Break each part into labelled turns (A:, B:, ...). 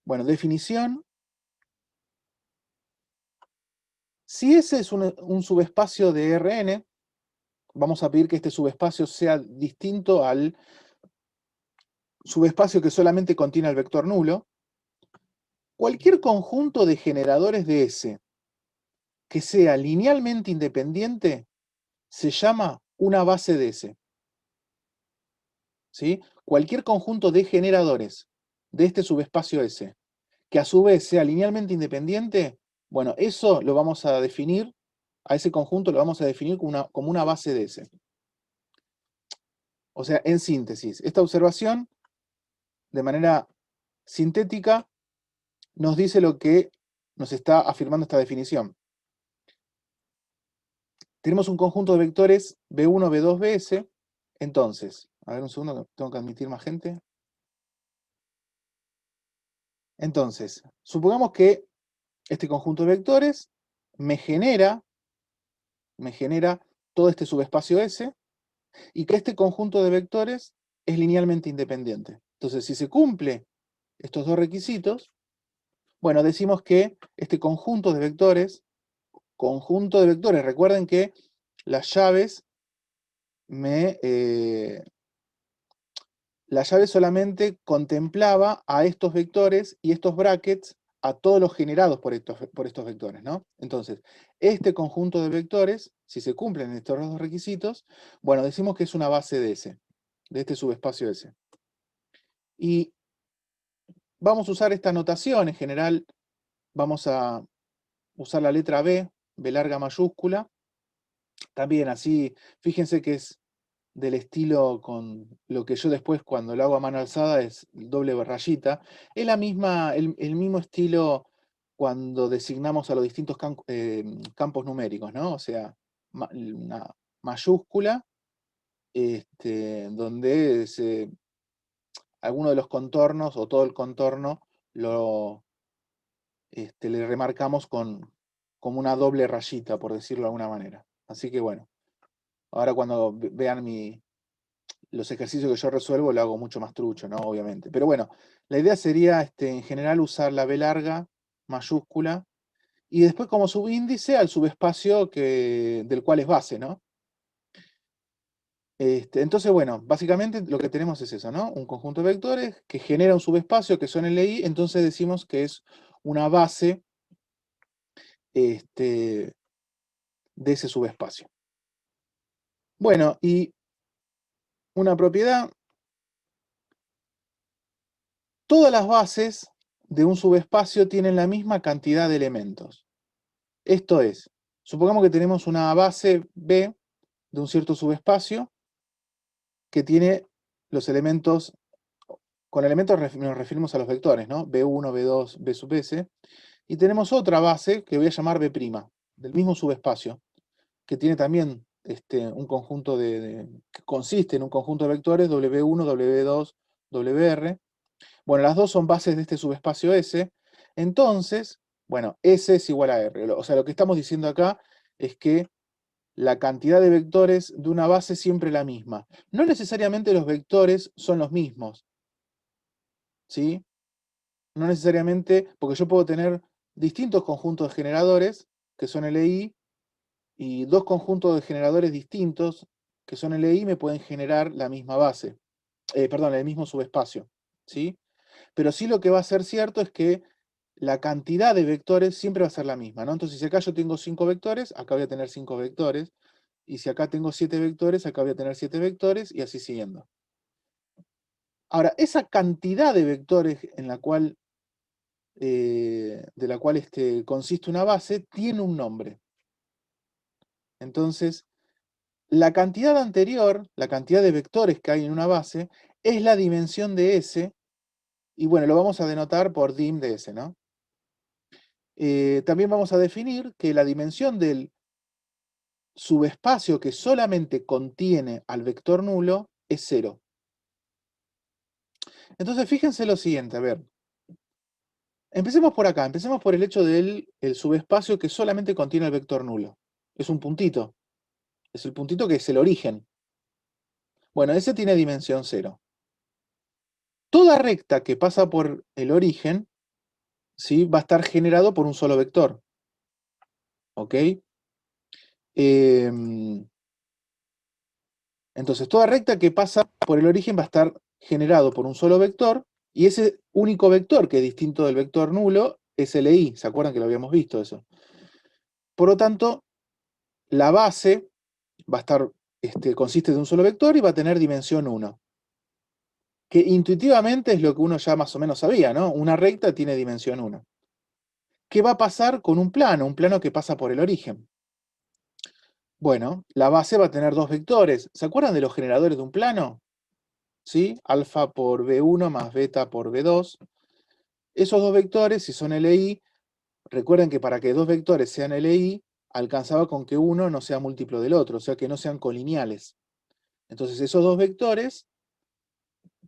A: Bueno, definición. Si ese es un subespacio de Rn, vamos a pedir que este subespacio sea distinto al subespacio que solamente contiene el vector nulo. Cualquier conjunto de generadores de S que sea linealmente independiente se llama una base de S. ¿Sí? Cualquier conjunto de generadores de este subespacio S que a su vez sea linealmente independiente, bueno, eso lo vamos a definir, a ese conjunto lo vamos a definir como una base de S. O sea, en síntesis, esta observación, de manera sintética, nos dice lo que nos está afirmando esta definición. Tenemos un conjunto de vectores B1, B2, Bs. Entonces, a ver un segundo, tengo que admitir más gente. Entonces, supongamos que este conjunto de vectores me genera todo este subespacio S y que este conjunto de vectores es linealmente independiente. Entonces, si se cumple estos dos requisitos, bueno, decimos que este conjunto de vectores, recuerden que las llaves la llave solamente contemplaba a estos vectores y estos brackets a todos los generados por estos vectores, ¿no? Entonces, este conjunto de vectores, si se cumplen estos dos requisitos, bueno, decimos que es una base de S, de este subespacio S. Y vamos a usar esta notación, en general vamos a usar la letra B larga mayúscula, también así, fíjense que es del estilo con lo que yo después cuando lo hago a mano alzada es doble rayita, es el mismo estilo cuando designamos a los distintos campos numéricos, ¿no? O sea, una mayúscula, donde alguno de los contornos o todo el contorno le remarcamos como una doble rayita, por decirlo de alguna manera. Así que bueno, ahora cuando vean los ejercicios que yo resuelvo lo hago mucho más trucho, ¿no? Obviamente. Pero bueno, la idea sería en general usar la B larga mayúscula y después como subíndice al subespacio del cual es base, ¿no? Entonces, bueno, básicamente lo que tenemos es eso, ¿no? Un conjunto de vectores que genera un subespacio que son LI, entonces decimos que es una base de ese subespacio. Bueno, y una propiedad, todas las bases de un subespacio tienen la misma cantidad de elementos. Esto es, supongamos que tenemos una base B de un cierto subespacio que tiene los elementos, con elementos nos referimos a los vectores, ¿no? B1, B2, B sub S, y tenemos otra base que voy a llamar B', del mismo subespacio, que tiene también un conjunto que consiste en un conjunto de vectores W1, W2, WR. Bueno, las dos son bases de este subespacio S, entonces, bueno, S es igual a R. O sea, lo que estamos diciendo acá es que la cantidad de vectores de una base es siempre la misma. No necesariamente los vectores son los mismos, ¿sí? No necesariamente, porque yo puedo tener distintos conjuntos de generadores, que son LI, y dos conjuntos de generadores distintos, que son LI, me pueden generar la misma base, perdón, el mismo subespacio, ¿sí? Pero sí lo que va a ser cierto es que la cantidad de vectores siempre va a ser la misma, ¿no? Entonces, si acá yo tengo 5 vectores, acá voy a tener 5 vectores, y si acá tengo 7 vectores, acá voy a tener 7 vectores, y así siguiendo. Ahora, esa cantidad de vectores de la cual consiste una base, tiene un nombre. Entonces, la cantidad anterior, la cantidad de vectores que hay en una base, es la dimensión de S, y bueno, lo vamos a denotar por dim de S, ¿no? También vamos a definir que la dimensión del subespacio que solamente contiene al vector nulo es 0. Entonces, fíjense lo siguiente, a ver. Empecemos por acá, empecemos por el hecho del subespacio que solamente contiene el vector nulo. Es un puntito. Es el puntito que es el origen. Bueno, ese tiene dimensión 0. Toda recta que pasa por el origen ¿sí? Va a estar generado por un solo vector. ¿Ok? Entonces, toda recta que pasa por el origen va a estar generado por un solo vector, y ese único vector, que es distinto del vector nulo, es LI. ¿Se acuerdan que lo habíamos visto eso? Por lo tanto, la base va a estar, consiste de un solo vector y va a tener dimensión 1. Que intuitivamente es lo que uno ya más o menos sabía, ¿no? Una recta tiene dimensión 1. ¿Qué va a pasar con un plano que pasa por el origen? Bueno, la base va a tener dos vectores. ¿Se acuerdan de los generadores de un plano? ¿Sí? Alfa por B1 más beta por B2. Esos dos vectores, si son LI, recuerden que para que dos vectores sean LI, alcanzaba con que uno no sea múltiplo del otro, o sea que no sean colineales. Entonces esos dos vectores,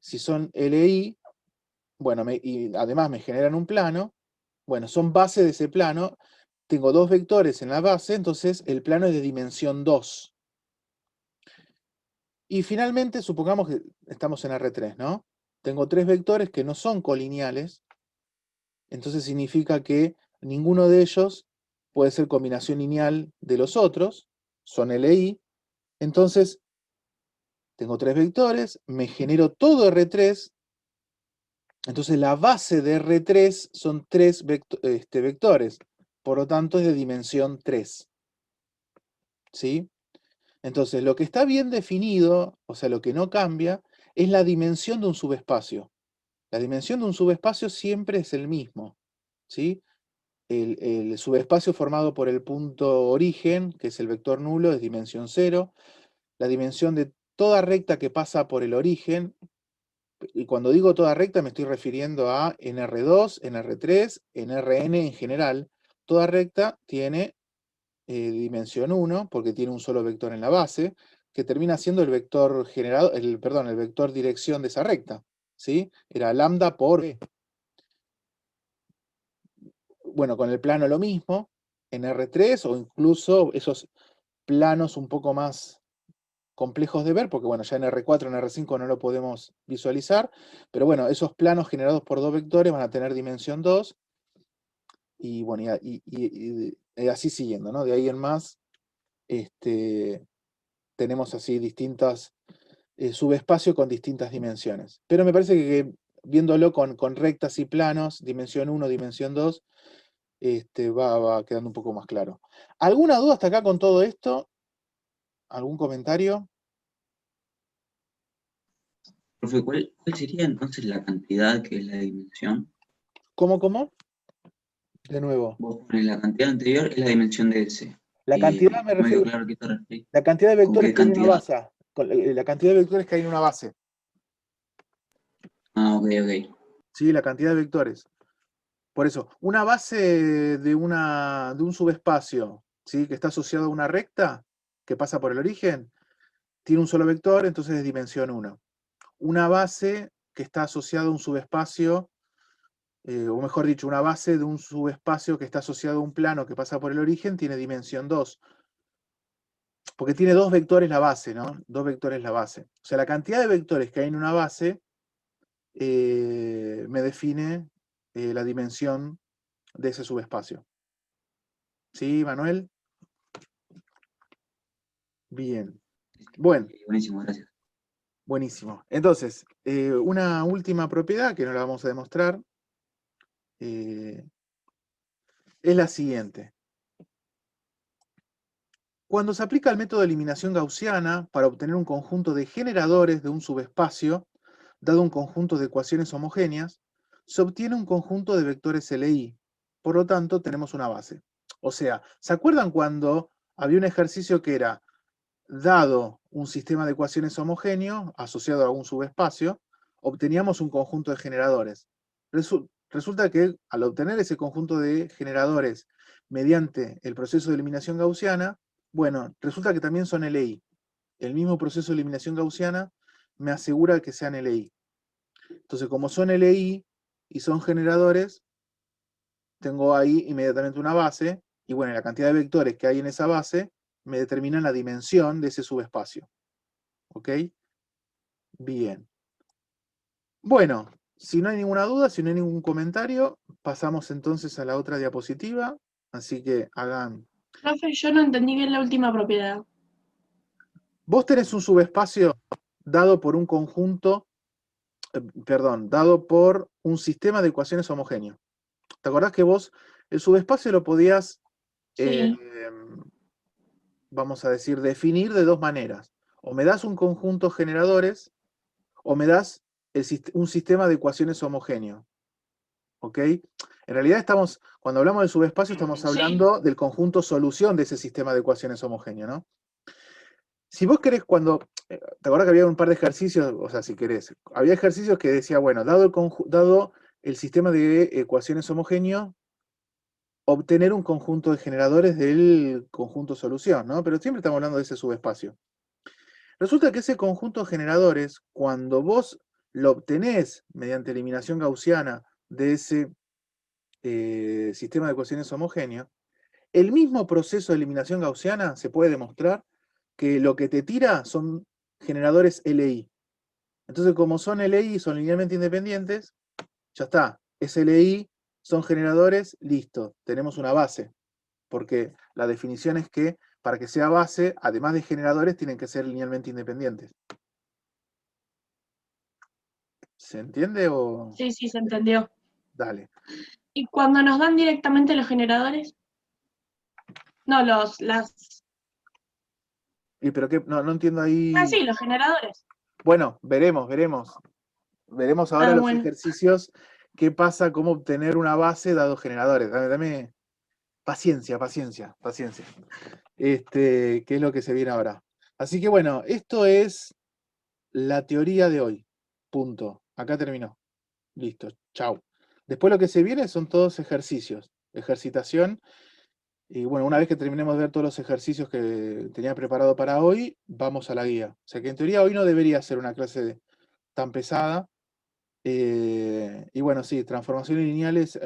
A: si son LI, bueno, y además me generan un plano, bueno, son base de ese plano, tengo dos vectores en la base, entonces el plano es de dimensión 2. Y finalmente, supongamos que estamos en R3, ¿no? Tengo tres vectores que no son colineales, entonces significa que ninguno de ellos puede ser combinación lineal de los otros, son LI. Entonces, tengo tres vectores, me genero todo R3, entonces la base de R3 son tres vectores, por lo tanto es de dimensión 3. ¿Sí? Entonces, lo que está bien definido, o sea, lo que no cambia, es la dimensión de un subespacio. La dimensión de un subespacio siempre es el mismo, ¿sí? El subespacio formado por el punto origen, que es el vector nulo, es dimensión 0. La dimensión de toda recta que pasa por el origen, y cuando digo toda recta me estoy refiriendo a NR2, NR3, NRN en general. Toda recta tiene dimensión 1, porque tiene un solo vector en la base, que termina siendo el vector generado, perdón, el vector dirección de esa recta, ¿sí? Era lambda por b. Bueno, con el plano lo mismo, en R3, o incluso esos planos un poco más complejos de ver, porque bueno, ya en R4, en R5 no lo podemos visualizar, pero bueno, esos planos generados por dos vectores van a tener dimensión 2, y bueno, y así siguiendo, ¿no? De ahí en más, tenemos así distintas subespacios con distintas dimensiones. Pero me parece que viéndolo con rectas y planos, dimensión 1, dimensión 2, va quedando un poco más claro. ¿Alguna duda hasta acá con todo esto? ¿Algún comentario?
B: Profe, ¿cuál sería entonces la cantidad que es la dimensión?
A: ¿Cómo? De nuevo.
B: Vos pones la cantidad anterior es la dimensión de ese.
A: La cantidad me
B: No me
A: refiero
B: quedó
A: a
B: claro a qué te referís.
A: la cantidad de
B: ¿Con
A: vectores
B: qué
A: que hay en una
B: cantidad?
A: base. La cantidad de vectores que hay en una base.
B: Ah, ok, ok.
A: Sí, la cantidad de vectores. Por eso, una base de un subespacio, ¿sí? Que está asociado a una recta que pasa por el origen, tiene un solo vector, entonces es dimensión 1. Una base que está asociada a un subespacio, o mejor dicho, una base de un subespacio que está asociado a un plano que pasa por el origen, tiene dimensión 2. Porque tiene dos vectores la base, ¿no? Dos vectores la base. O sea, la cantidad de vectores que hay en una base me define la dimensión de ese subespacio. ¿Sí, Manuel? Bien. Bueno,
B: Buenísimo, gracias.
A: buenísimo. Entonces, una última propiedad que no la vamos a demostrar es la siguiente. Cuando se aplica el método de eliminación gaussiana para obtener un conjunto de generadores de un subespacio, dado un conjunto de ecuaciones homogéneas, se obtiene un conjunto de vectores LI. Por lo tanto, tenemos una base. O sea, ¿se acuerdan cuando había un ejercicio que era, dado un sistema de ecuaciones homogéneo asociado a un subespacio, obteníamos un conjunto de generadores? Resulta que al obtener ese conjunto de generadores mediante el proceso de eliminación gaussiana, bueno, resulta que también son LI. El mismo proceso de eliminación gaussiana me asegura que sean LI. Entonces, como son LI y son generadores, tengo ahí inmediatamente una base, y bueno, la cantidad de vectores que hay en esa base me determinan la dimensión de ese subespacio. ¿Ok? Bien. Bueno, si no hay ninguna duda, si no hay ningún comentario, pasamos entonces a la otra diapositiva. Así que hagan...
C: Profe, yo no entendí bien la última propiedad.
A: Vos tenés un subespacio dado por un conjunto, dado por un sistema de ecuaciones homogéneo. ¿Te acordás que vos el subespacio lo podías,
C: Sí.
A: vamos a decir, definir de dos maneras? O me das un conjunto de generadores, o me das un sistema de ecuaciones homogéneo. ¿Ok? En realidad cuando hablamos del subespacio, estamos hablando del conjunto solución de ese sistema de ecuaciones homogéneo, ¿no? Si vos querés, ¿te acordás que había un par de ejercicios? O sea, si querés, había ejercicios que decía, bueno, dado el sistema de ecuaciones homogéneo, obtener un conjunto de generadores del conjunto solución, ¿no? Pero siempre estamos hablando de ese subespacio. Resulta que ese conjunto de generadores, cuando vos lo obtenés mediante eliminación gaussiana de ese sistema de ecuaciones homogéneo, el mismo proceso de eliminación gaussiana se puede demostrar que lo que te tira son generadores LI. Entonces, como son LI, son linealmente independientes, ya está. Es LI, son generadores, listo, tenemos una base. Porque la definición es que para que sea base, además de generadores, tienen que ser linealmente independientes. ¿Se entiende o...?
C: Sí, se entendió.
A: Dale.
C: ¿Y cuando nos dan directamente los generadores? No, las...
A: ¿Pero qué? No entiendo ahí...
C: Ah, sí, los generadores.
A: Bueno, veremos. Veremos ahora los
C: Bueno.
A: ejercicios. ¿Qué pasa? ¿Cómo obtener una base dado generadores? Dame paciencia. ¿Qué es lo que se viene ahora? Así que bueno, esto es la teoría de hoy. Punto. Acá terminó. Listo. Chau. Después lo que se viene son todos ejercicios. Ejercitación. Y bueno, una vez que terminemos de ver todos los ejercicios que tenía preparado para hoy, vamos a la guía. O sea que en teoría hoy no debería ser una clase tan pesada. Y bueno, sí, transformaciones lineales,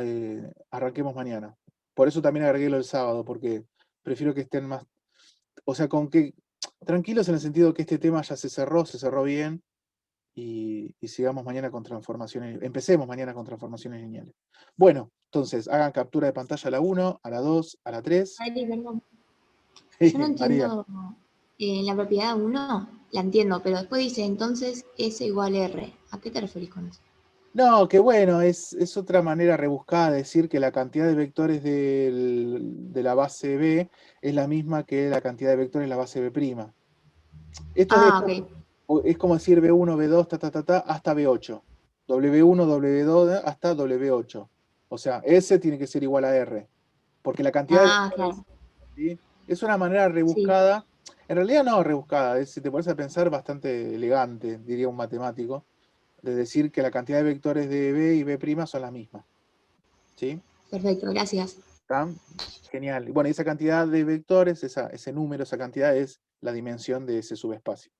A: arranquemos mañana. Por eso también agregué lo del sábado, porque prefiero que estén más, o sea, tranquilos en el sentido que este tema ya se cerró bien, y sigamos mañana con transformaciones, empecemos mañana con transformaciones lineales. Bueno, entonces, hagan captura de pantalla a la 1, a la 2, a la 3.
D: Ari, perdón. Yo no
A: María.
D: entiendo, la propiedad 1 la entiendo, pero después dice entonces S igual R. ¿A qué te referís con eso?
A: No, que bueno, es otra manera rebuscada de decir que la cantidad de vectores de la base B es la misma que la cantidad de vectores de la base B'. Esto es como decir B1, B2, hasta B8. W1, W2 hasta W8. O sea, S tiene que ser igual a R. Porque la cantidad de vectores,
D: Claro.
A: ¿sí? Es una manera rebuscada. Sí. En realidad no rebuscada, si te pones a pensar, bastante elegante, diría un matemático, de decir que la cantidad de vectores de B y B' son las mismas. ¿Sí?
D: Perfecto, gracias.
A: ¿Está? Genial. Bueno, esa cantidad de vectores, ese número, esa cantidad es la dimensión de ese subespacio.